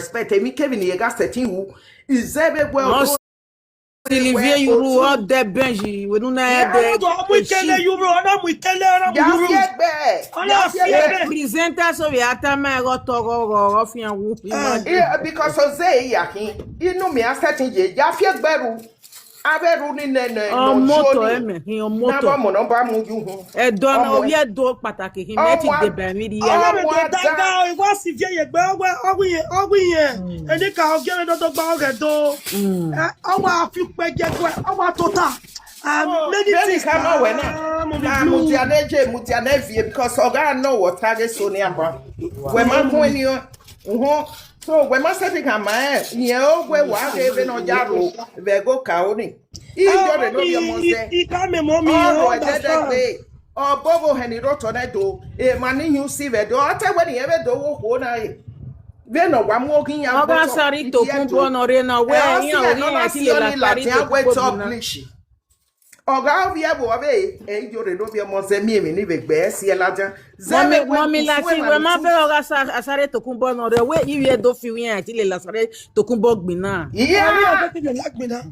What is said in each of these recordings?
respect. Me Kevin ye gas setting who is everywhere. Sylvie Euro all the Benji we no na de we tell you bro na we tell you presenter so we atama go togo fi anwu because of say yakin inu me asetin je ja fi egberu aberu ni nene no moto eme hin moto na ba mo no ba mu ju hu e do na o ye do pataki hin me ti de ba mi ri ya daga iwa si vie ye gbe ogwi yen eni ka o gere do gba o ge do owa fi peje gbe owa tota many things come on when mutiane vie because oga know what target so near ba we man ko ni so when ma say ka ma ye o we wa ke be no jaro be go ka oni Iyore no be mo say I ka me mo mi o bobo heni roto na do e mani hu si ve do ate we ni e be do wo na e ve no wa mo kin ya oga sari to kun bo no re na we yan ori ati le la sari to kun bo oga obi ebo abe Iyore no be mo say mi ni be gbe si e lajan mami la ti we ma be oga sari to kun bo no re we iwe do fi yan ati le la sari to kun bo gbin na yeah o be la gbin na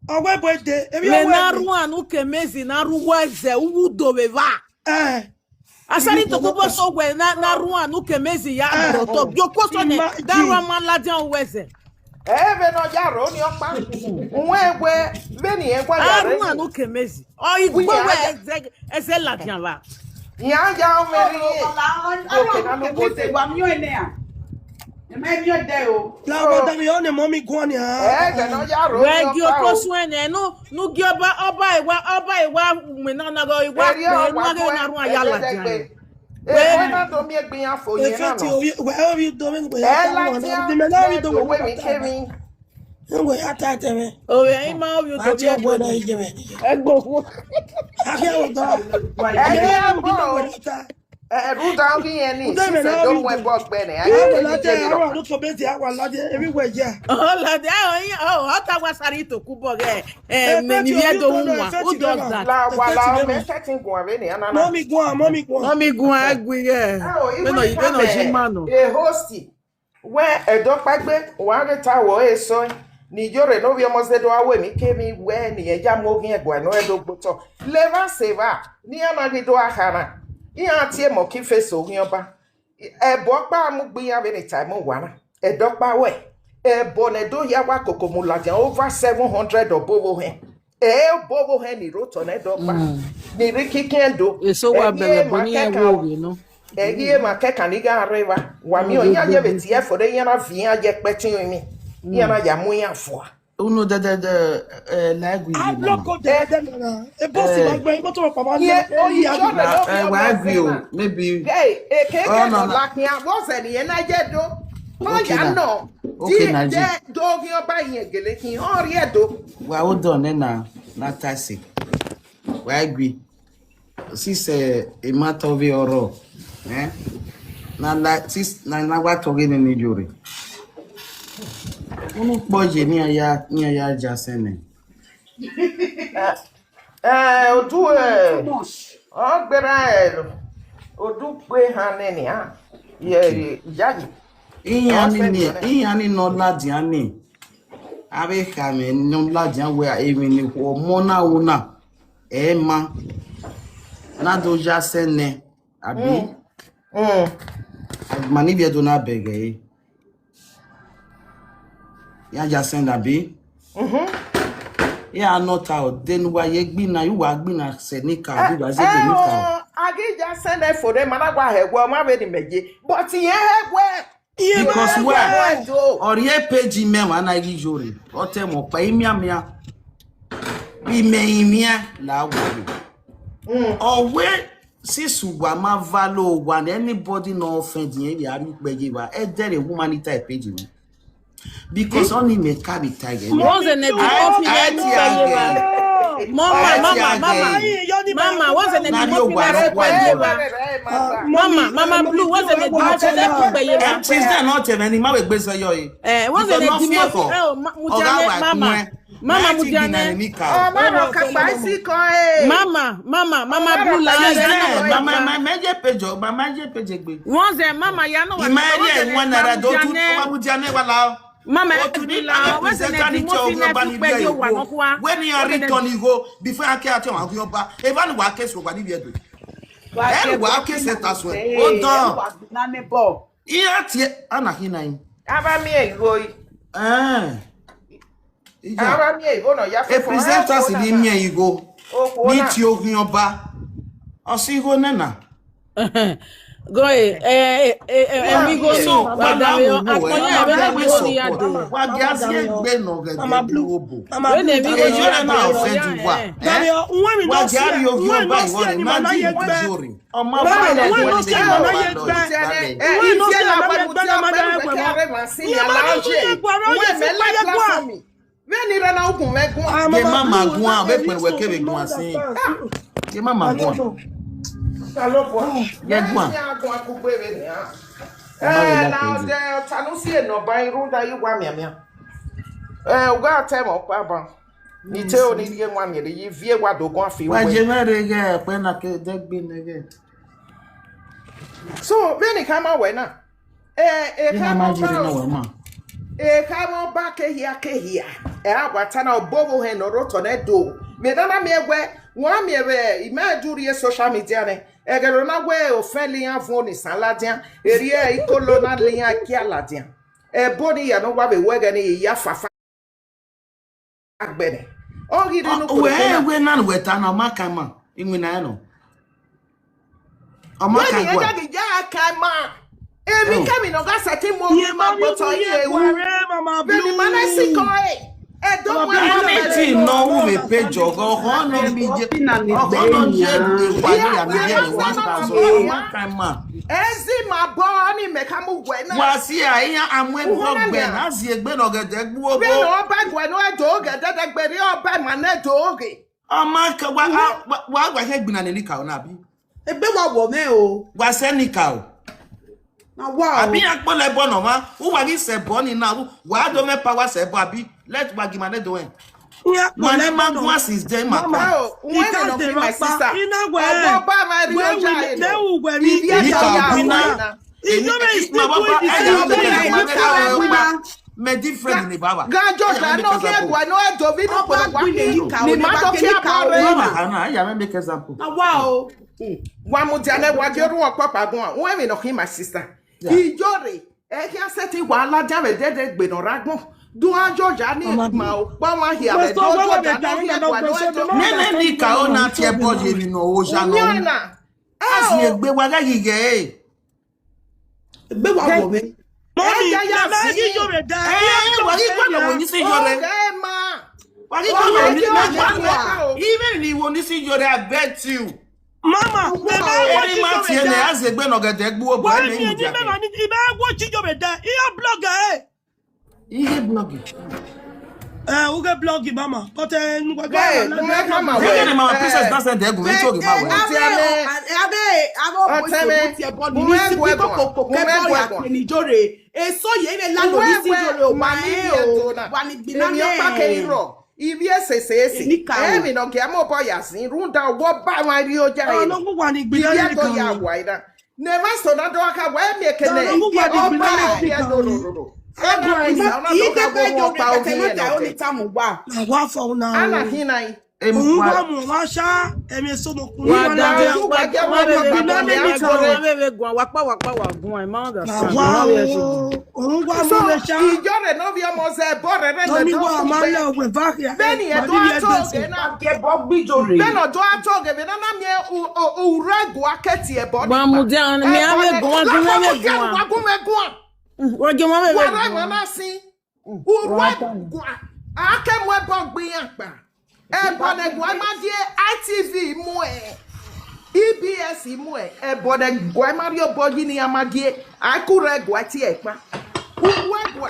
owe boyde ebi owe na ru anu kemezi na ru weze uwu do beva asari to ko so we na ru anu kemezi ya to joko so ne daru ma ladian weze ebe no jaro ni opa nwe be ni en kwa jaro ru anu kemezi o igwe we eze ladian va ya ja o meri o na no bote wa mi o ene a me mi o de o la wa da mi o ne mommy go ni be no jaro we gi o ko so ene no gi oba iwa me na go iwa pe na ru aya ladian we na do mi egbin afo yen na no we how you do me the me na we do we Kevin we atate me o we ma o you do me na ije me egbo akia o do ruta ngi yen ni se do we bo gbe ni ayi la te awa lo to be ti awa la de everywhere ja la de o ta wa sari to ku bo ge me ni vie do nwa who does that la wala me setting go ave ni ana mommy go agui ye me no ide no jimano e hosti we edo pagbe wa re ta wo eso ni Iyore no bi omo se do awe mi ke mi we ni eja mo gin egwa no edo gboto leva seva ni ana gi do akara iya tie mo ki face ogun oba ebo pa mu gbin ave ni time wa edo pa we ebo ne do ya wa kokomu lajan over 700 obovo hen bovo hen ni roto ne do pa ni rikikendo eso wa bele boni e wo we no egi ma ke kaniga arriba wa mi o ya je beti e fore yana via je petin mi yana ya mu ya fo uno de lagui I block de na e boss ma gbe mo to papa ni wa agree o maybe hey e ke no lakin a boss e ni na je do o ya no okay na je do gi oba yin gele kin o ri edo wa o don na taxi wa agree si c'est a matter of oro na la sis na wa to ge ni Iyore unu poje ni aya jasene odu o gbera odu pe han ni ha ye jaji iya ni no ladi ani ave kame no ladi an we emi ni wo mo na una ma na do jasene abi mani bi do na bege ya jasene abi ya not out then wa ye gbina you wa gbina senika bi wa se gbina agi jasene for dem na gwa hegwe ma be ni meje but ye hegwe because where or ye page me wa na Iyore o te mo pa imia bi me imia la wo o we sisu wa ma valo wa anybody no offend yen ya mi peje wa e there woman type page me because only me carry tiger what's the name of mama what's the name of mama blue what's the name of she's not even ma we gbe so yo what's the name of mama Mama Mudiane. Oh, mama kapaisiko eh. Mama Bula. Mama meje pejo, mama je pejegbe. Once mama ya no. Imagine one that don't do Mama Mudiane wala. Mama Bula, when you are return you go before I care to my yoba. Even work case for body do. And work case set us way. Hold on. Iya tie anahina. Aba mi ego. Aba mi ego no ya e present us ni mi ego. Ni ti ogun oba. Osigo nana. Go amigo so wadare akonya be mi oni ya do wa gazi egbe no gede obo when amigo you na offend wa when we wa don't gari ogun oba iwo ni ma di jori o ma ba le we don't see na ye gbe we no see na gbe na ma da gbe ma si ya la je we me la platform we ni re na ogun megun ke mama gun a be pe we ke be gun asin ke mama gun Salopo. Ye gwan. Now the tanusi no buy runda you wa mia. Uga time up aba. Ni te o ni ye wan ye de vie wa do gon afi wa we. je mere ge pe na ke de gbe nege. So many come away na. Come back here. Agwata na obobo he no roto na do. Me dana me egwe One me imagine social media ne egero na we ofeli avon ni saladian area ikolona lian kialadian boni ya no wa be wega ni ya fafa agbene o gidi no ko we na weta na maka ma inwe na no o maka gwa ya kama emi kami no ga sati mo ma boto ye wu mama blue manasi ko don't want no who me pay jogo hono mi je hono je wa ya mi je 1000 ezi ma bo ni me ka mu gwe na wa si ayan amwe bo gbe na si egbe no gede gbu obo be no ba gwe no edo gede de gbe ri oba ma na edo oge o ma ka wa he gbina ni ka o na bi ebe wa wo me o wa se ni ka o na wa abi akpole bo no ma wo wa ri se bo ni na wa do me power se bo abi let bagimane do en mane magwa since day maka when no be my sister Oba ma ri oja e no we ni ya bina Iyore is my baba me different ni baba gajo da no ke gwa no edo vi no po ni ma to ki abore na ya me make example na wa o wa mu dia na wa je ru opapa gun when me no ki my sister Iyore e ki aseti wa alaja be dede gbe no ragbon do ajoja ni ma o pa wa hia be do ajoja no hia gwa no edo nene ni ka o na tie boje ni no o ja no asi egbe wa ga gige egbe wa wo me mommy ya ma Iyore da wa ki kwa no ni si Iyore wa ki kwa no ni even ni wo ni si Iyore I bet you mama eri ma tie ne azegbe no gede gbu obo e ni ni me ma ni ibe wo Iyore da iya blogger ihe blog uge blog mama but ngwa ga mama princess na send egu me toge ma we Iyore eso ye ile la lo si Iyore o ma ni o wa ni gbina me pa ke ro ibi esese mi no ke mo bo yasin runda wo ba wa ri oja e no wa ni gbina ni kan ya wa ida never so na do aka wa mi ekene o ba ya do Wage mo me mama sin urwa ake mo bon gbe apa e bone gwa ma die ITV mu EBS mu e bone gwa ma ri obogi ni amadie akure gwa ti e pa urwa gwa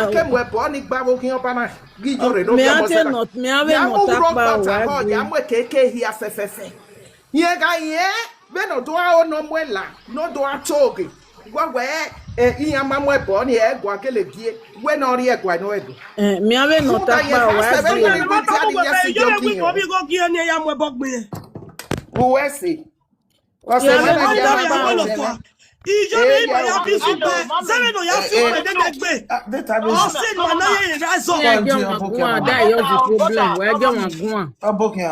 ake mo bo ni gba wo kin oba na Iyore no be mo se me ave no tapa wa ya mo keke hi afefefe ye ga ye be no do a no mwela no do a toge gwa we iya mamo ebo ni ego akele die we na ori ego no ego mi ave no ta pa wa Seven si minutes. Ma ta mo be yo le wi ko bi go gi ni ya mo ebo gbin. uwe si o se Yeah, mana yeah, ya yeah, ma yeah, ko yeah. se Ijo mi ba ya bi su pe. Sebe no ya fi pe de gbe. Data be O se ma na ye razo. Yeah, get my gun. That is the problem. Where get my gun? Abokia.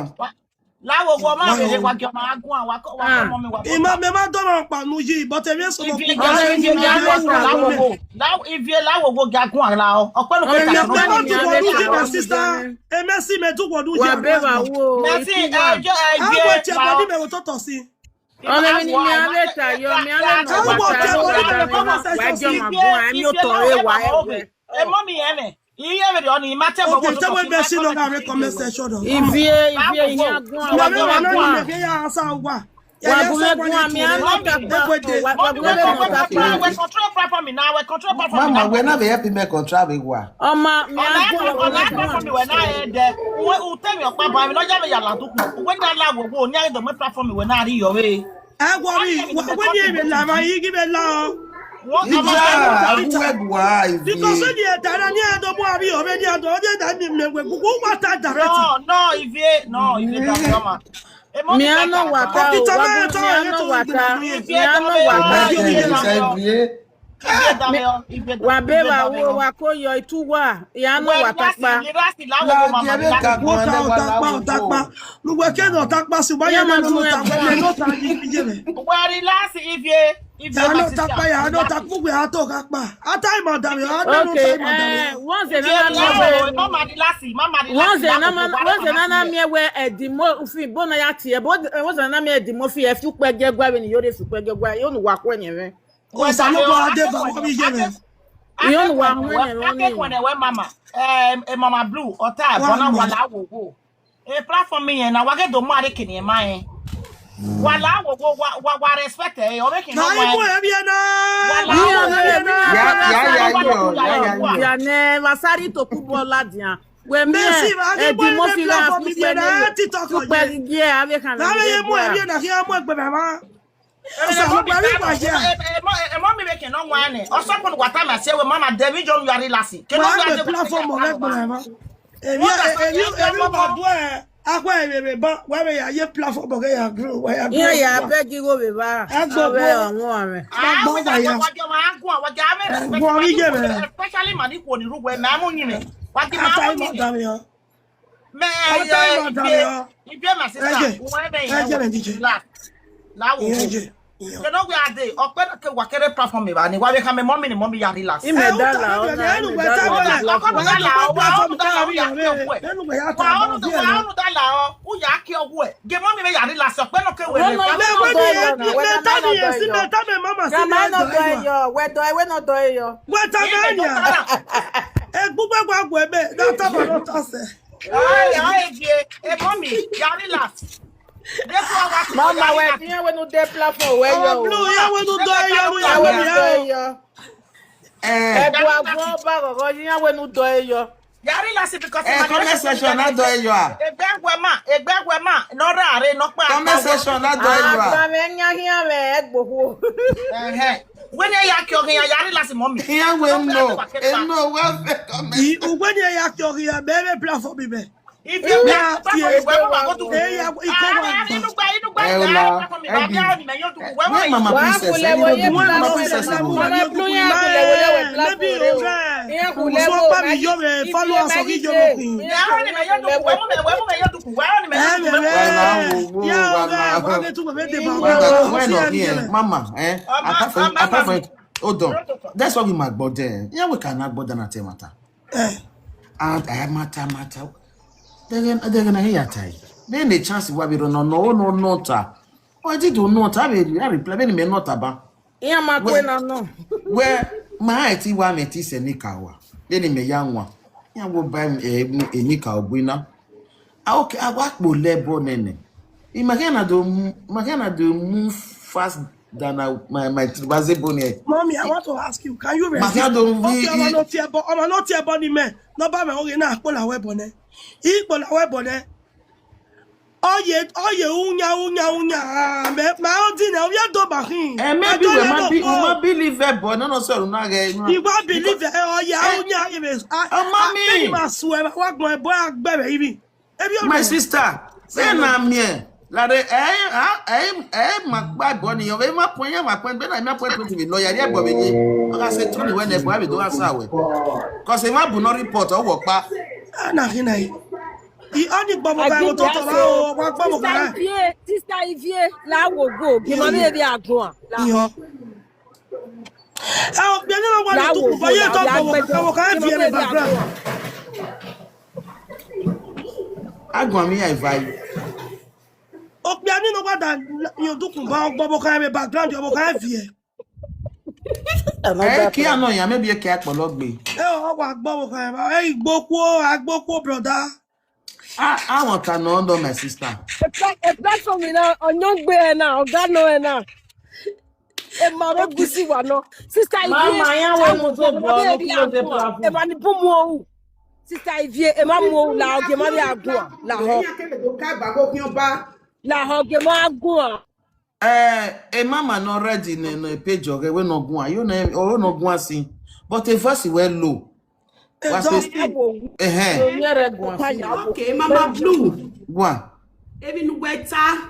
Láwo wo ma be wa ki o ma gun wa ko mo mi wa. Ima me ma do ro pa nu yi but e so mo. If you láwo wo ga gun ara o. Ope lo pe ta Me ma tu wo nu ji my sister. E merci me tu wo nu ji. Wa be wa wo. Merci Awo ti ba ni me wo to si. Ọmọ mi ni mi ave ta yo, mi ave no wa ta. Wa get my gun. I'm your tore wa e. E mo mi e me. Iye be do ni ma te bo Okay, tell me be si no ga recommend section. Ivie iya gun. Wa Me get wa my na gun. ni me ya asa wa. Wa gun mi ave no ta pa. Wa gun no ta pa. We control platform now. We control platform. Mama, we na be help me control be wa. Ọmọ mi platform we na e de. We u tell me opa ba mi no ja me ya la to ku. We na la wo ni do me platform we na ri Iyore. E worry, when you be la ma yi give me la. Because Because the dara ni do mo abi already do je da mi me we gugu wa ta direct. If you da mama. mi ano wata o. Wa be wa wo wa ko yo itu wa. Ya no wata pa. Lu we ke no ta pa si ba ya ma no ta pa no ta yi bi je me. Wari last if Ya no ta pa ya no ta ku we ha to ka pa. Ata mo da mi ha no Okay, ta mo da mi. once na me we edimo fi bona ya tie once na me edimo fi e fu pege gwa we ni Iyore fu pege gwa yo nu wa ko yen re O sa lo bo ade ba wa bi je me. yo nu wa ho yen re ni mama mama blue ota bona wala wo platform yen na wa ge do mo are kini ma yen wala wo wa respect e o make no Na ibo e bi na. ya ne wasari to kubo ladian we me Merci, ma edimo fi la platform fu bi na TikTok fu pe die ave kan Na me ye mo e bi na ki mo gbe ba. O sa mo ba mi ba je. Mommy make no one. Also put what time I say we mama David John Iyore lassie. Can Ma you gbe platform mo gbe ba. E ba do e akwa e ba wa me ya ye platform mo ge ya grow wa ya. ya be gi go be ba awe awon re especially money ko ni rugwe na mo yin me wa di Ata ma mo mo da mi yo. me if you my sister who be la wo you know we are there ope ke wa kere platform me ba ni wa be ka me mommy ni mommy ya relax ime dala o na Mama, we tiyan we no dey platform we yo. Blue, ya we no do yo. Ebu agbo ba gogo tiyan we no do yo. Yari last because comment section na do yo a. Egbe ma no ra are no pa. Comment section na do yo a. Ba me nya hian me egbohu. When ya ki ogun yari last mommy. Here we no. No we comment. When ya ki ogun be platform bi be. If you Mama princess, Mama, apart from hold on. That's why we might go there. Yeah, we cannot go there at matter. And I matter. They're gonna hear tai. Then the chance we be no ta. Why did you not have a reply? Then me not aba. Iya ma kwe na no. Where my IT wa me ti se nika wa. Then me yanwa. Ya wo buy nika ogbina. Okay, I work bo lebo nene. Imagine do move fast than my bazebo ne. Mommy, I want to ask you, can you resist? I'm not here, but me. No ba me oge na po la webo ne. Ipo la webo ne. Oye, unya. Me odine, o ye do bahin. Maybe we might believe it, but no, sir, no, You won't believe it. Unya, even. mommy, I swear, what my boy, baby. my sister, say I'm here. Like, my body, you have my point, but I'm not point to be lawyer. Yeah, but I said, Tony, when they probably do us out. Because they might not report or work back. The only bubble guy will talk about what bubble guy. Sister Iyore, la wo go. Give me baby agun. Oh, you know what to buy it up. I can't hear background. I go me, I vibe. Oh, you know what that you do about bubble guy background. You can't hear. I can't know you. Maybe a cat will not be. Oh, what bubble guy? Hey, Boko, brother. I want to know under my sister. A platform now on young bear now. God no now. E maro gusi wano. Sister Iyore. Mama, ya we mo so bo no kilo de platform. E mani bumu. Sister Iyore, e mamu la oge mari agun. La ho. La ho ge ma agun. Mama not ready no page okay we no go you know or no go see. But the voice well low. Dusty. Okay, Mama Blue. What? Even weta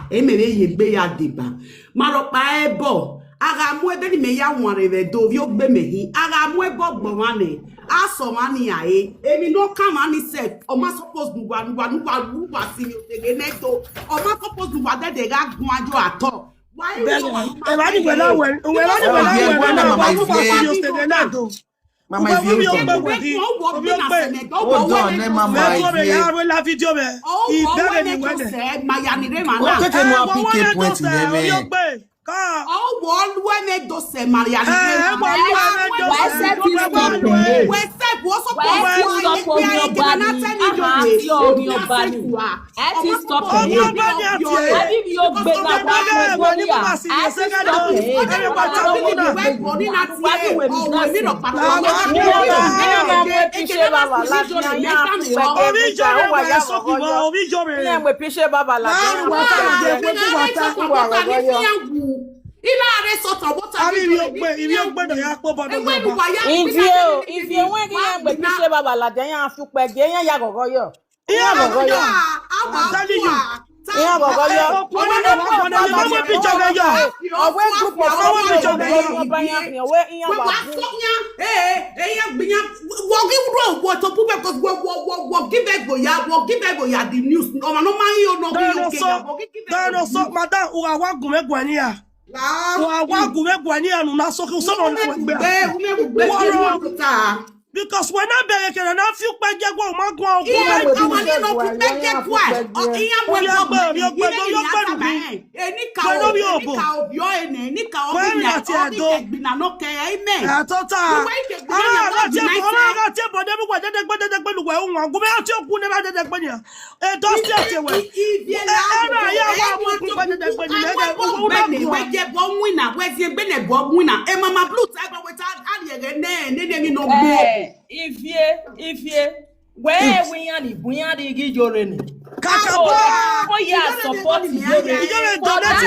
emere yegbe ya deba. Maro pa ebo. Aga mu ebe ni me ya wanre ve do vi ogbe mehi. Aga mu ebo gbowane. Aso mani ae. Emi no come ani say o ma suppose nuwa si mi o tege neto. O ma suppose nuwa de ga gun ajo ato. Why Mama, if you don't Mama, la vidéo mais il belle if you want to get Baba la then you feel like ya go yo. I'm telling you. Because when I beg and I feel back, I go, my God, if you where we are the Iyore ni oh yeah support Iyore donate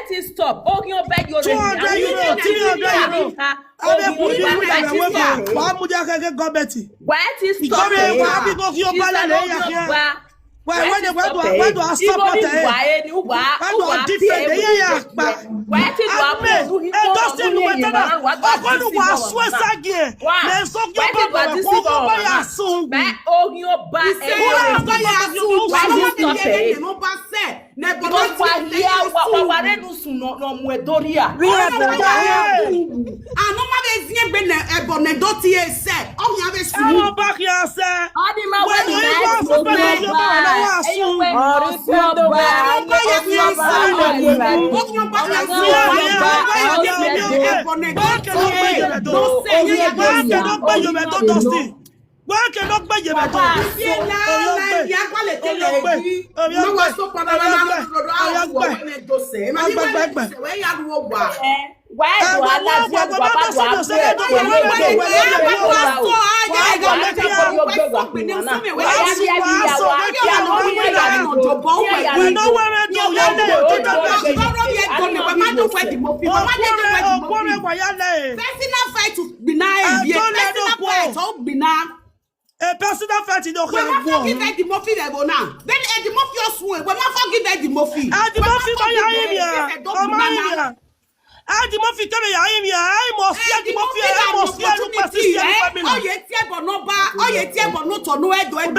to stop oh you beg Iyore 200 euro 300 euro when do I stop it? Why do I like you? Papa do I play? A personal fight in the whole world. Forgive the Murphy level now. Then the Murphy also when I forgive the Murphy. The Murphy the Murphy tell me I must fear the Murphy. I must fear the family. Oh, you tell but no bar. Oh, you tell but no to no head. When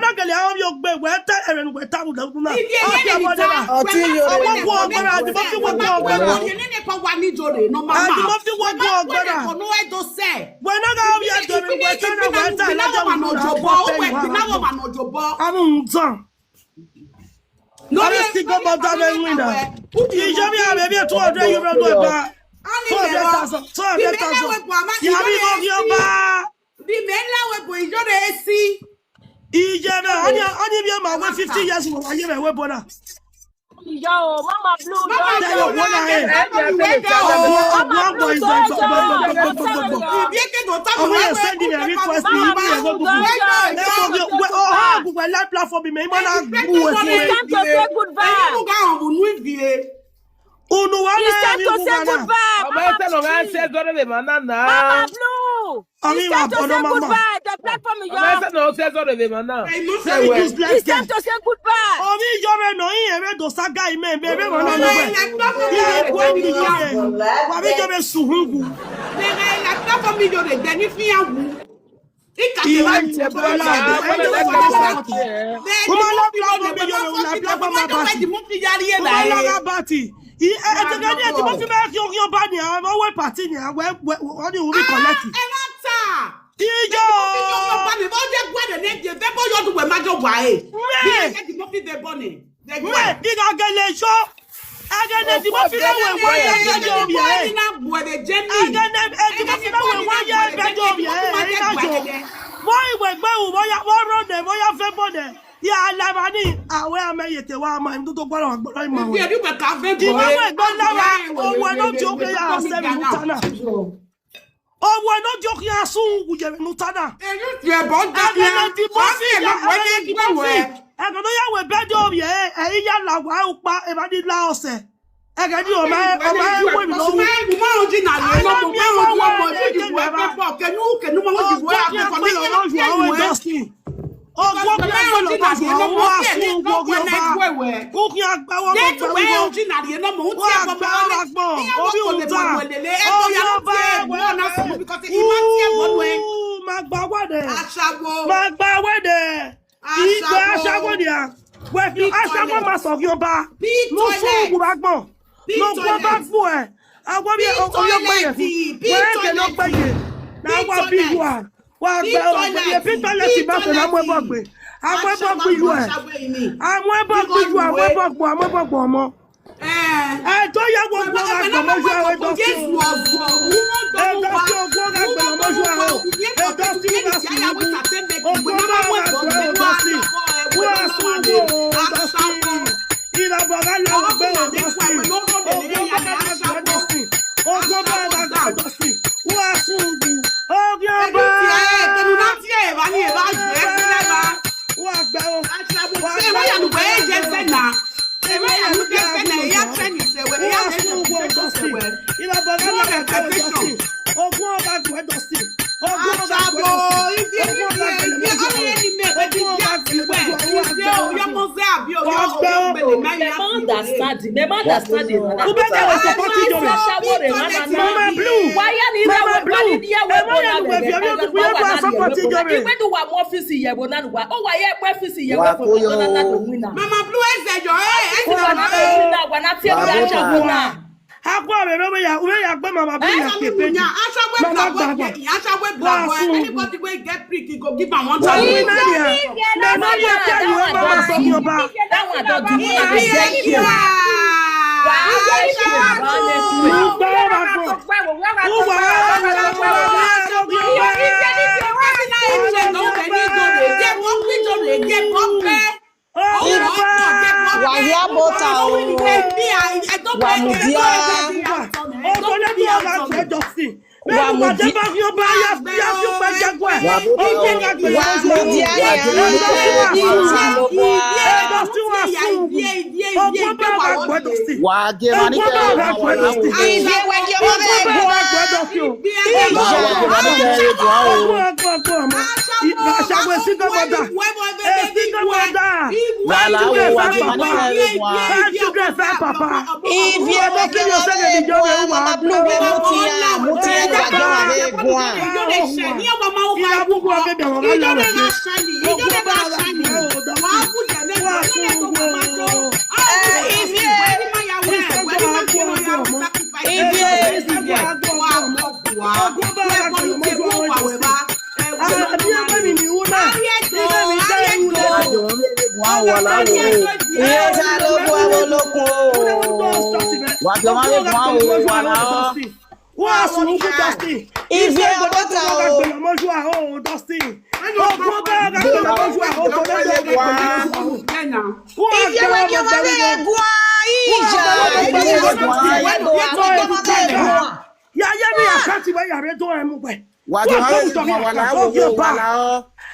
I get out your bed, where and where town down. No, let's think about that winner. You just have maybe 200 euro do about 200,000. 200,000. You have your bar. The men now we go to see. Only be my 50 years ago. I give a weapon. Yo, Mama Blue. Anybody will get prick, he go give am 1,000. Wahia bota o. Wamudia. Même moi de pas vieux ba ya vieux pas jagwa. Ogo ga gbele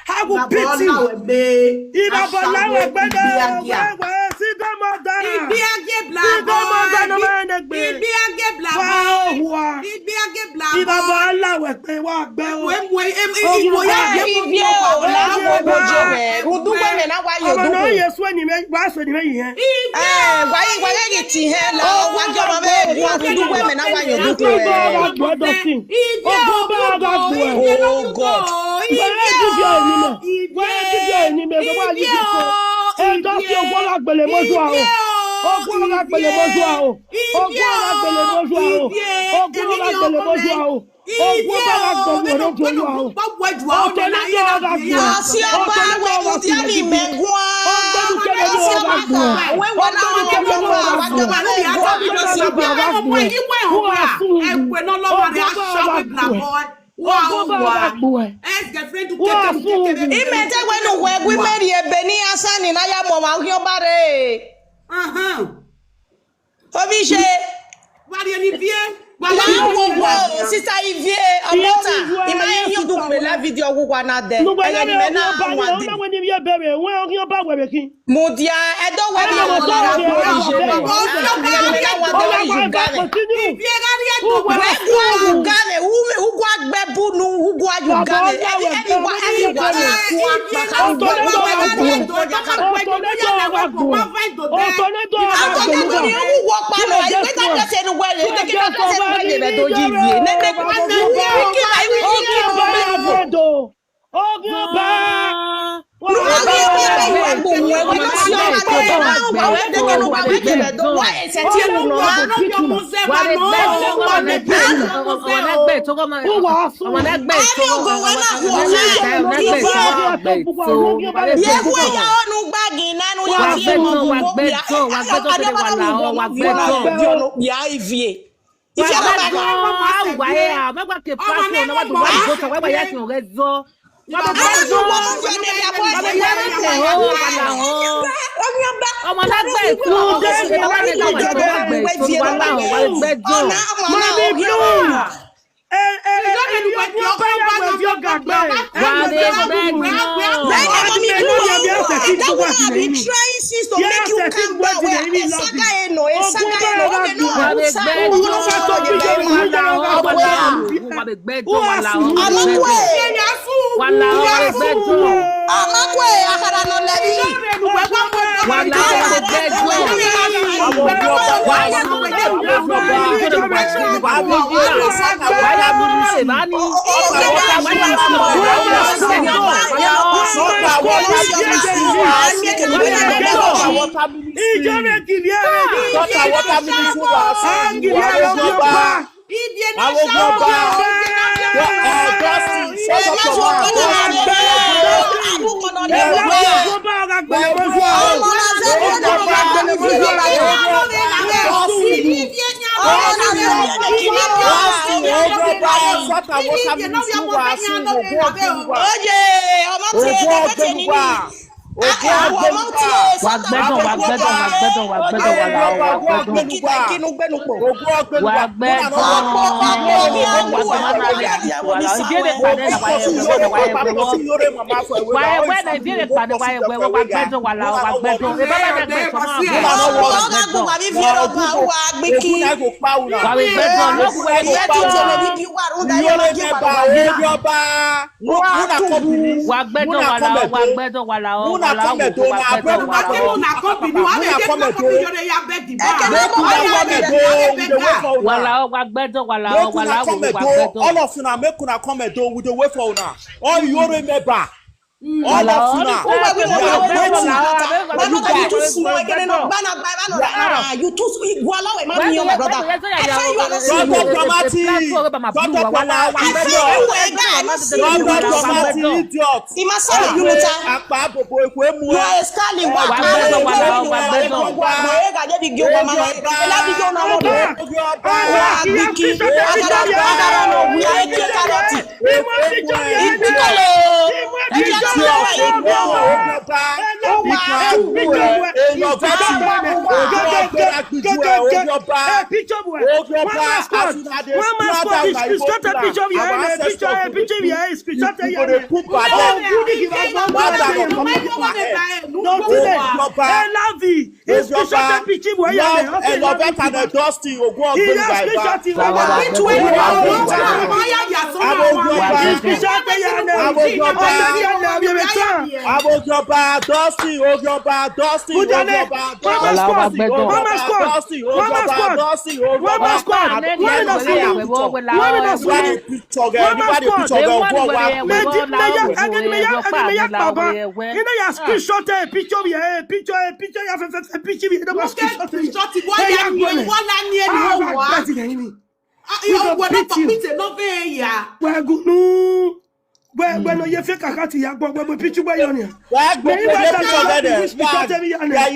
I will pity you. Sister Iyore, la vidéo Mudia, I don't want All of una make una comment with the way for una. All Iyore member. All of una. You too Wahala we man your brother. Bueno, you feel kakati ya gbo gbo picture boy on here. Why go for the picture there? Yeah,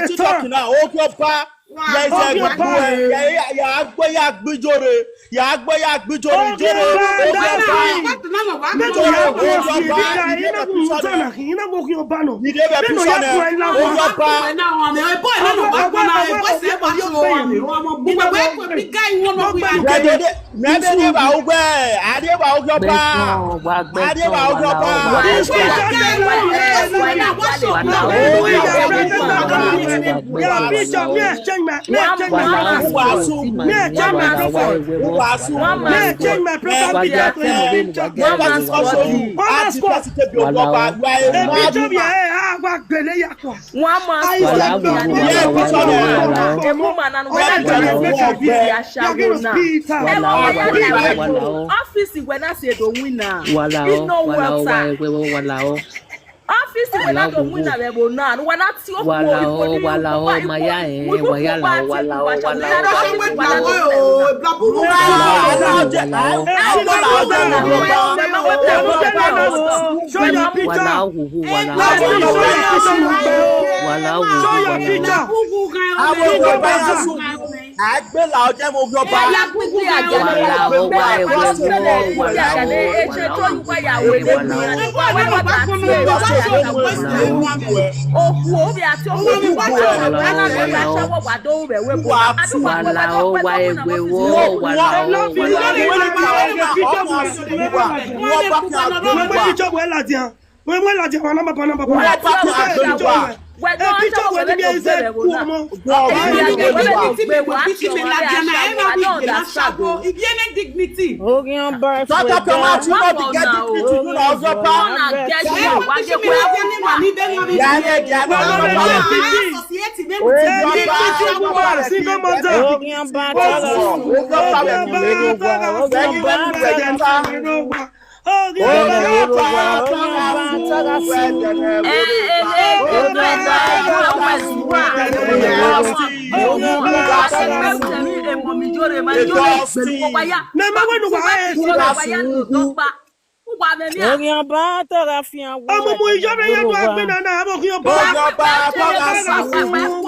is a talk now. Okay, pa. Yeah, is a boy. Yeah, agbijore. Yeah, agbijore. Office when I say the winner, it's no water. Office when I don't win a rebel now. When I see your Orion ba to ra fi an wo. Amumu Iyore ya do agbena na abokin oba. Ojoba Togasi,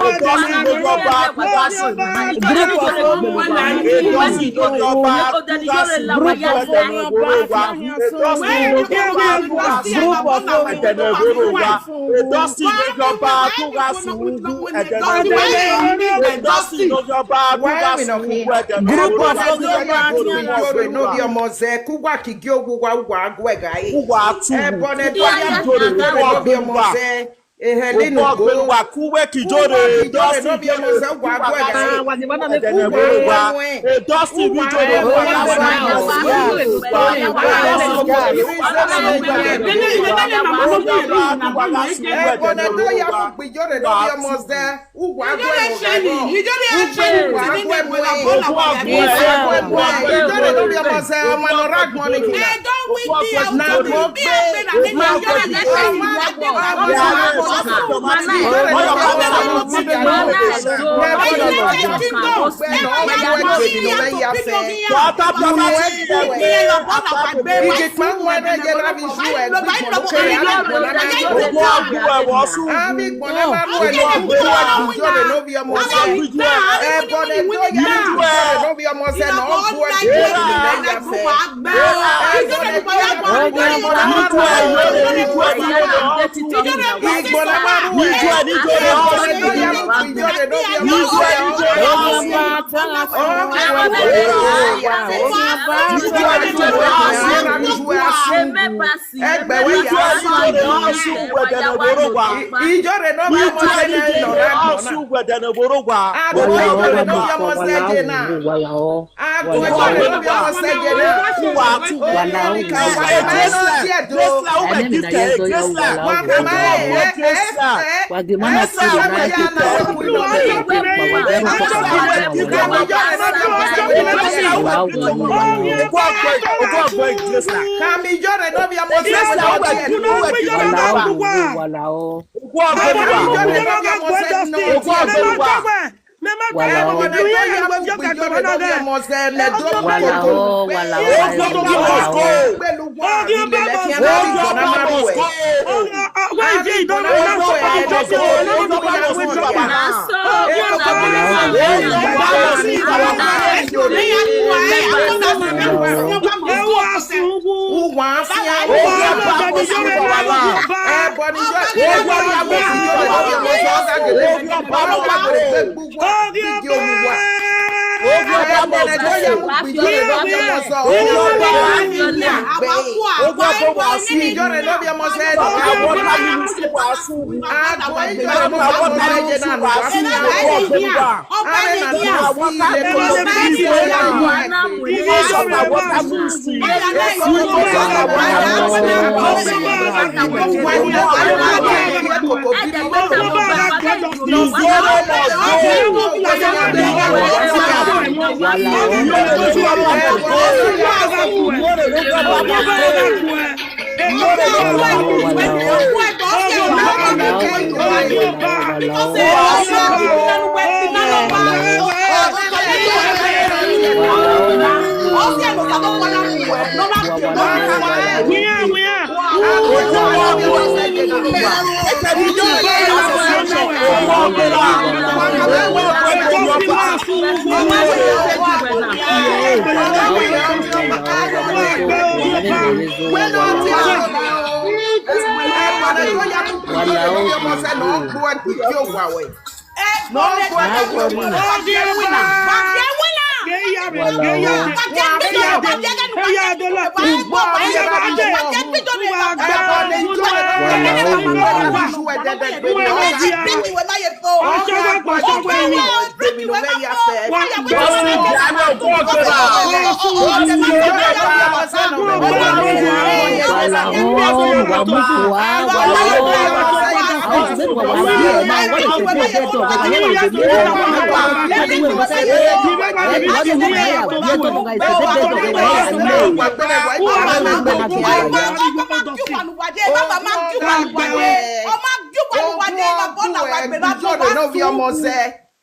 Edosi Ojoba Togasi, Edosi Ojoba Togasi, Kuwe Kijore, Dosi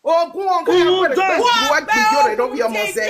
Ogun on kan ya kwere pe wa gbijore no bi omo se.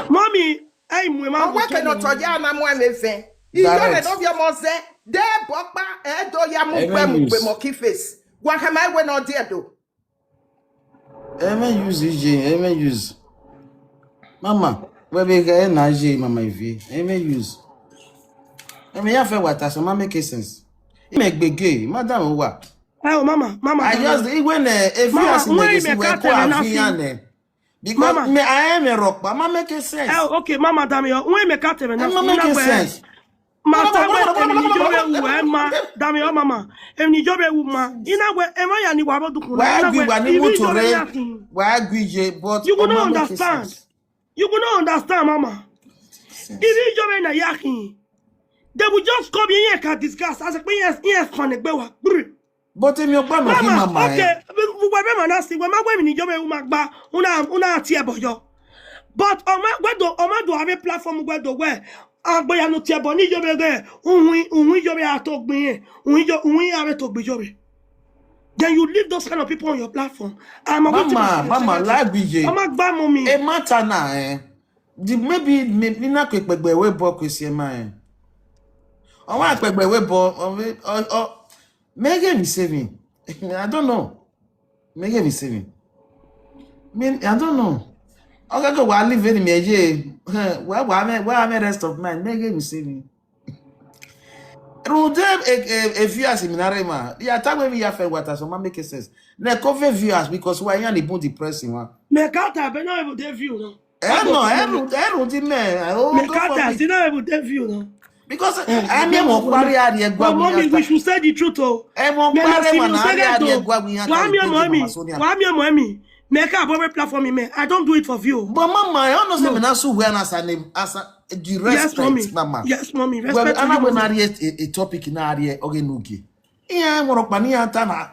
Mommy, hey, mama. What can not tell you? I'm one thing. Iyore no bi omoze de bokpa edo ya mu pe mo ki face. Wa ka mai we no there do. Amen use EJ, amen use. Mama, we be ga na je mama ivi. Amen use. Amen ya fe water so ma make sense. E me gbege, madam wa. Oh mama. I just when if you ask me we ko afian because me I am a rock, but ma make sense. Oh okay, mama Damio, when me cat me na make sense. Mama, Damio mama. Emi jobe wu ma. Ina we ema ya ni wa bodu kun. Why agree but you will not understand. You will not understand, mama. If you jobe na yakin, they will just come here and discuss as a yes connect bewa. But in your mama, okay, we were not see when my women in jobe wu magba una tie boyo. But oma do have a platform where do where agboya no tie boni jobe ge unwi jobe atogbin unwi are to jobe. Then you leave those kind of people on your platform. Mama, like BJ. Mommy. A matter now, maybe not quick we book with your man. I want quick we book or make him saving. I don't know. Make him saving. I don't know. Okay, go while living in me. Where am I rest of mine? Make him saving. If you are seminary man, the attack when we have water, so make sense. Now cover viewers because we are in the boom depressing one. Me kata be no able to view no. Me kata is not able to view no. Because I am more party mommy, we should say the truth oh. Mommy. Make a public platform me. I don't do it for view. But mama, I don't know me so well as a the respect, mama. Yes, mommy. Respect. Well, I'm going to a topic in area ogenugi. Yeah, I'm going to pania tana.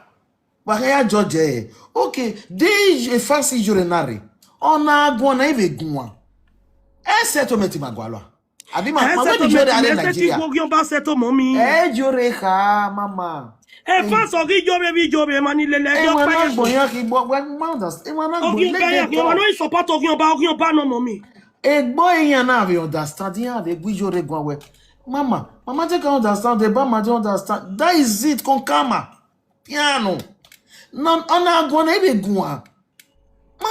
But here, George. Okay, this a fancy urinary. On a guana eve gua. A settlement magwala. Adima, Nigeria. Mommy. Iyore ha, mama. E fast ogi jobe mani lele yo pa no support ogi no mommy. E boy yan na we understand yan de Iyore gwa we. Mama take understand the mama don't understand. That is it con kama. Piano. Non ona gwa ebe gwa.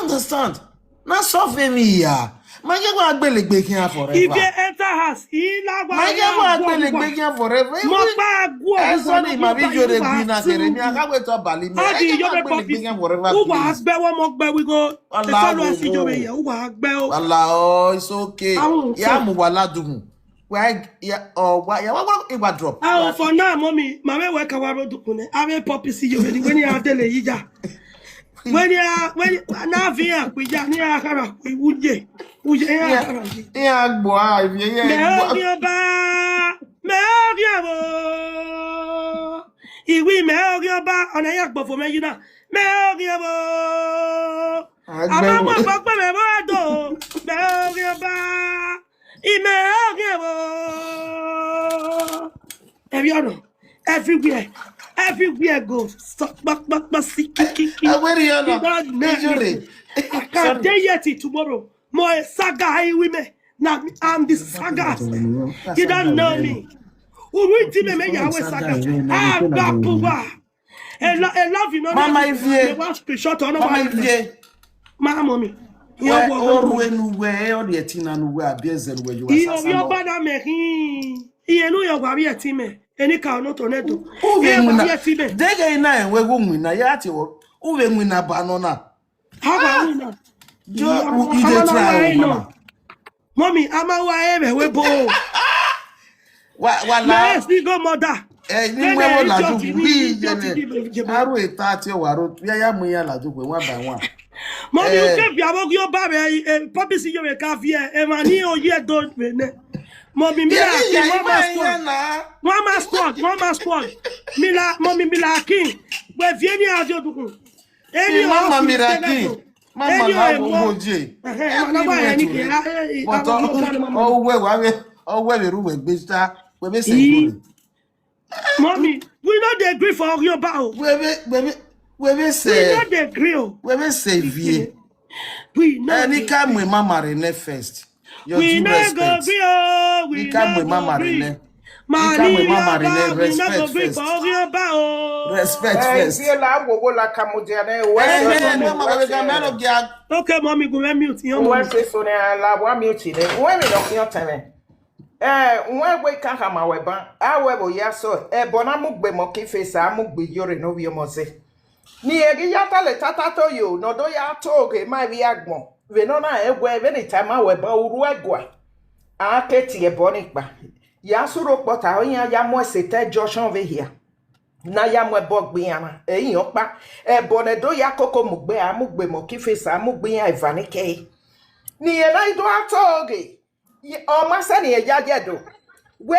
Understand? Na suffer me ya. My girl agbele kian forever. If you enter house, my girl agbele kian forever. Sorry, my Iyore gwina tere mi aka we to bali mi. Agbele kian forever. Who was agbe one more gbe we go. Allah oh, it's okay. Ya mu wala dugun. Why ya wa drop. Oh, for now, mommy, my way work awaro dukune. Ave poppy see you when you are tele yija. When na via we ja ni akara we uje ya gbo a ibi ya me iwi me oba ona ya gbo fo me yina me oba ama mo gbo me mo do me oba I me oba everywhere goes. Stop, back, kiki. Where are you now? I can't dare yet tomorrow. More saga women. Now I'm the saga. You don't know me. Who will tell me I was saga? I love you. Mama, if you want to shut on, Mama, mommy. You are when we are the Tina and we are busy where you are. Your brother, me. He know your barrier team. Any car not on it. Dega ina we go win na yati o. Uwe win na banana. How about we not? You try mama. Mommy, ama wa ebe we bo. Wala. We go mother. Ni we wo la do bi je. Aro eta ti o waro. Ya mu ya la do pe one by one. Mommy, you keep your bog ba be papi si yo me ka vie. E ma ni o ye do me ne. Mommy, one más squad. Mommy, king. We vieni a Dieu du. Mama miracle. Mama la moje. Oh we ruwe gbesta. We be say Mommy, we not agree for your bow. We say. We not agree. We say vie. We not. Any come with Mama Rene first. We not go agree. We come with Mama Rene. Come with Mama Rene. Respect first. Respect first. Okay, mommy, go and mute. When we can have my ban, I will yaso, a bonamuk be moki face, I muk be Iyore no vio mose. Near Yata le tata to you, no do ya toge, my viagmo. Venona ewe, any time I will bow ruagua. I keti a bonicba. Yasuro pota, yamo sete Josh over here. Na yamwe bog biana, yokba, bonedo yakoko mugbe, I mugbe moki face, I mugbe ivanike. Near I do a toge. O masani ejajedo we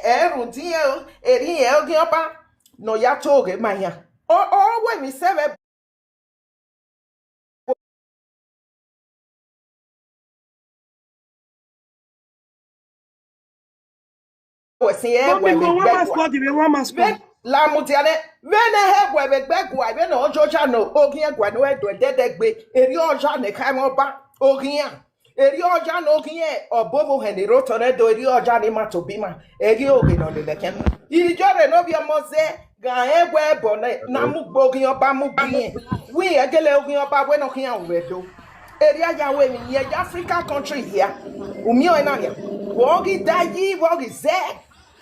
eruntie eri ogiopa no ya toge manya o we mi sebe o si e we mi la mutiane vene he we begwa be no ojoja no ogien gwa no edo dedegbe eri oja ne kai mo ba ogien eri oja no gie obobo heniro toredo eri oja ni matobima eri oge no le leken Iyore no bi omoze ga egwe bone na mugbo gi oba mugbi we egele ogi oba we no kian wedo eri aja we mi ye Africa country here umi o enania wogi daji wogi ze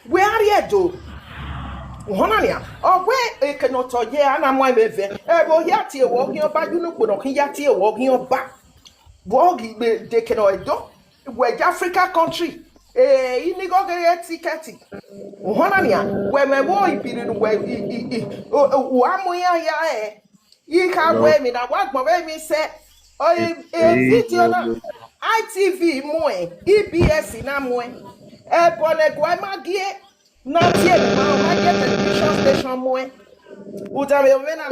we are do honania ogwe ekenoto ye ana mo emeve ebo yati wogi oba yunupo no kin yati wogi oba Bogi de Kenoedo, West Africa country, inigo get ticket. Honania, where my boy period where Wamuya ya you can wear me now. What my me say, oh, video ITV moe, EBS in Amoe, Airport Guamagie, not yet, I get television station moe, Utamena.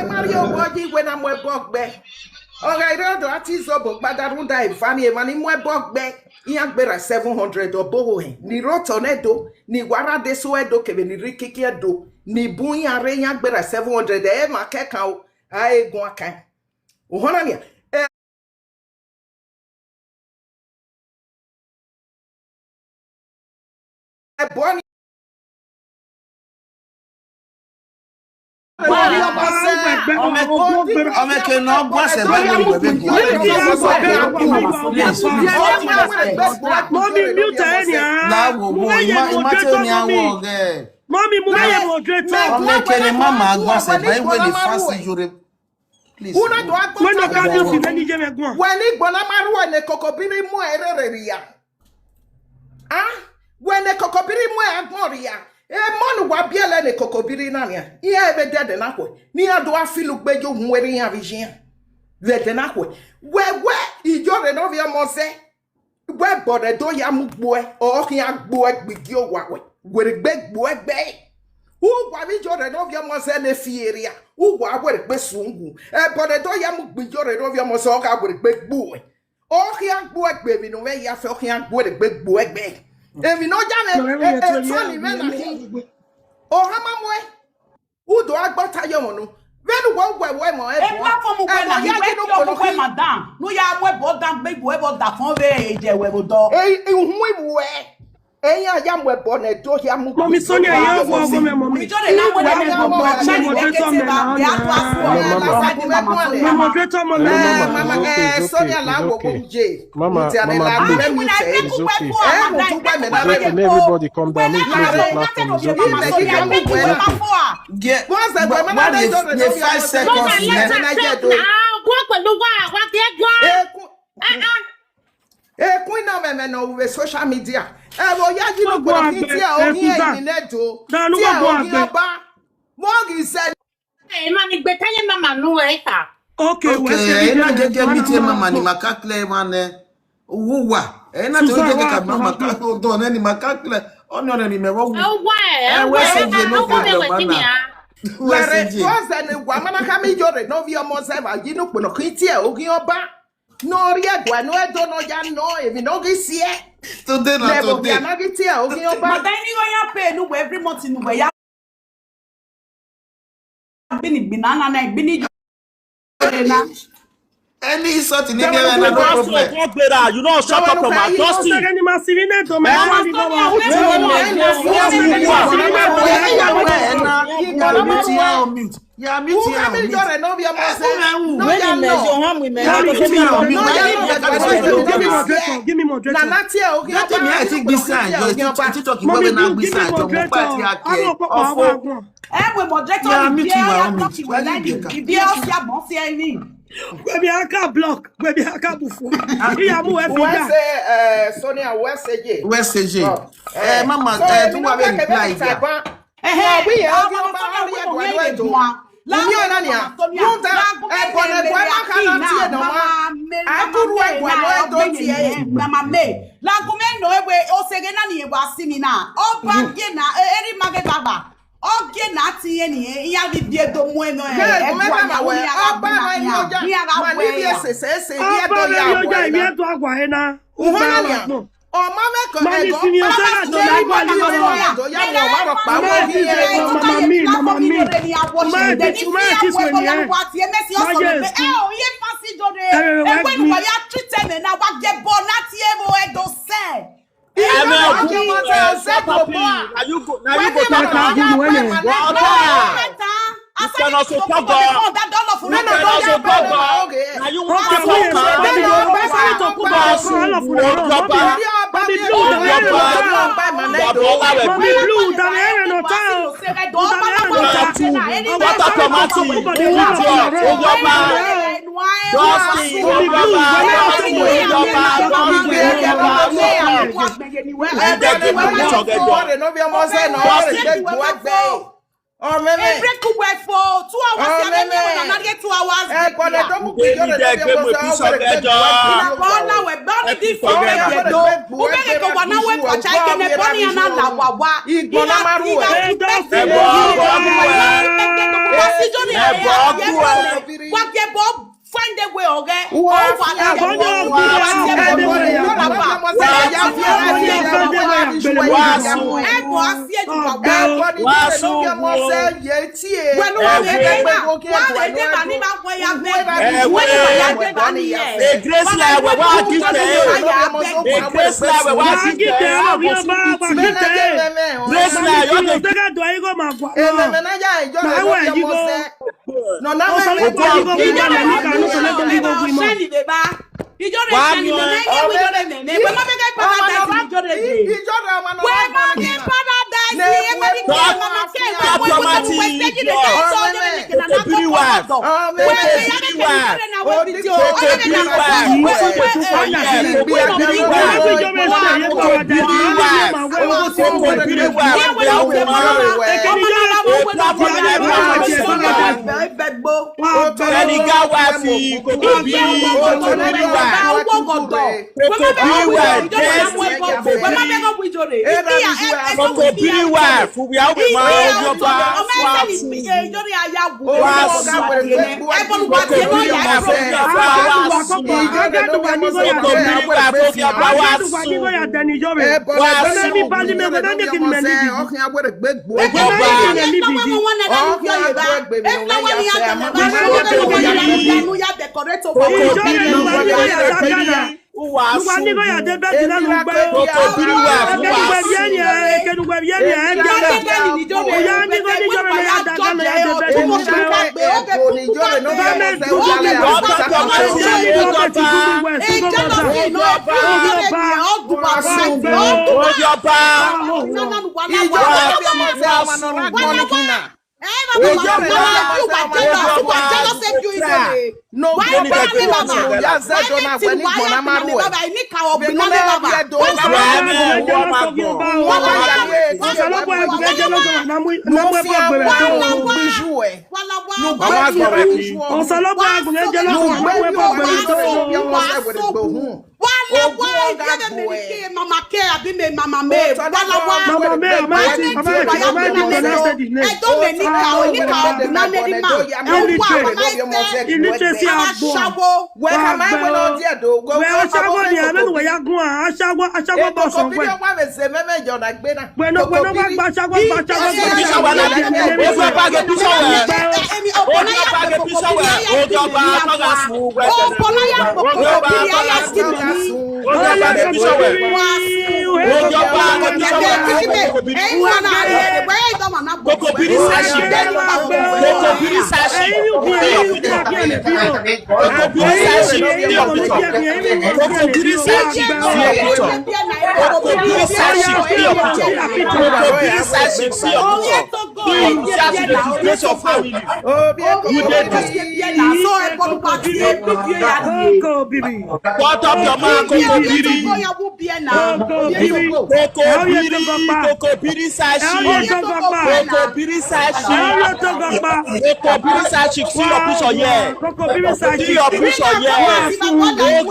Mario body when I'm a bog back. Alright, that is a book, but I don't die. Funny, money, my bog back. Ian better 700 or boho. Ni rotonedo, ni wara de suedo, Kevin, ni rikikia do, ni buya re yang better 700. Ma kekao, I guacan. Uhonania. Bonnie. When the Monu wa biele ne kokobiri nania. Iya ebe dede nakwe. Ni ado afilu gbejo hunweri ya vision. Dede nakwe. We Iyore no via mose. We bode do ya mugboe. O ya gboe gbigi o wawe. Were gbe gboe gbe. U wa Iyore no via mose ne fieria. U wa were gbe sungu. Bode do ya mugbi Iyore no via mose o ka were gbe gboe. O ya gboe gbe mi no we ya fe o ya gboe gboe gbe. Evi no jame Tony mena ki o hamamwe udo agbota yomonu venu wo we mo e platform we na we no ko madam no ya we bo dan gbe bo e bo da fon we je we bo do hu iwe eyan ya mo bo na do ya mu Mommy Sonia ya wo go me mommy Iyore na we na go bo chani we kete ba ya to aso moderator mama Sonia la wo go je Mama let everybody come down. Make close the platform. It's okay. What's that? The 5 seconds. Queen of no with social media. Well, yeah, you know, but Morgan said, Mani betaye mama no eka. Okay, na je meeting mama ni makakle mane. Uwa. Na to je ka mama ka do na ni makakle. Ono na ni me wo. We se je no problem mana. Where was that woman come Iyore no via Moseva, you know, when Kitia, Ogioba. no riegwa no edo no ya no ebi no gisie Today na lebo today. bia na gitia ogi oba But then you ya pay no every month in ya bini banana na bini na Any sort in They India, wanna no put us problem. You don't shut up from my dusty. Give me more Baby, I can't block. Baby, I can't move. Sonia West Mama, do you have any reply? Okay, not any. Ya di do bueno. Oh, man. Break work for 2 hours. Not get 2 hours. Find the way, okay? Mama care, abi me mama me. Wala wa. Mama me, amati, I don't mean it. Na me di ma. Illiteracy agbo. Where am I when all dear do? Go Where Ashago ni amenu we ya gun Ashago boss on we. When When Ashago What up your man, Kokobiri Sashi. See your picture here. See your picture here.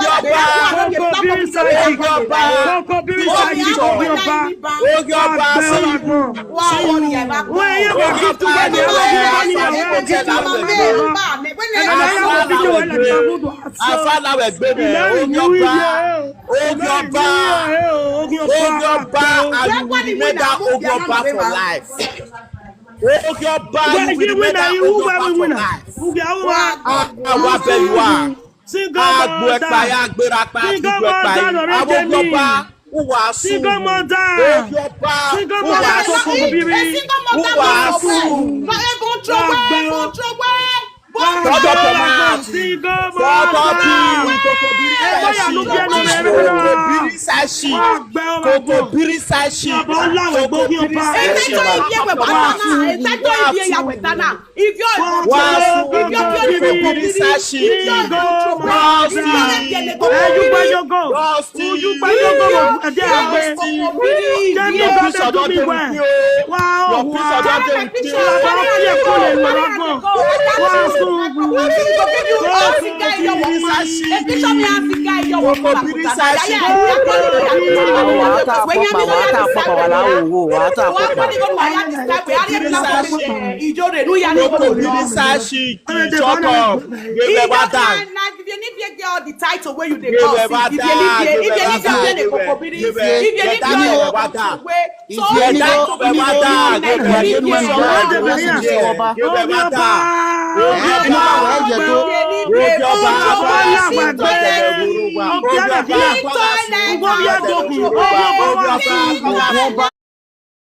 The title where you dey call if you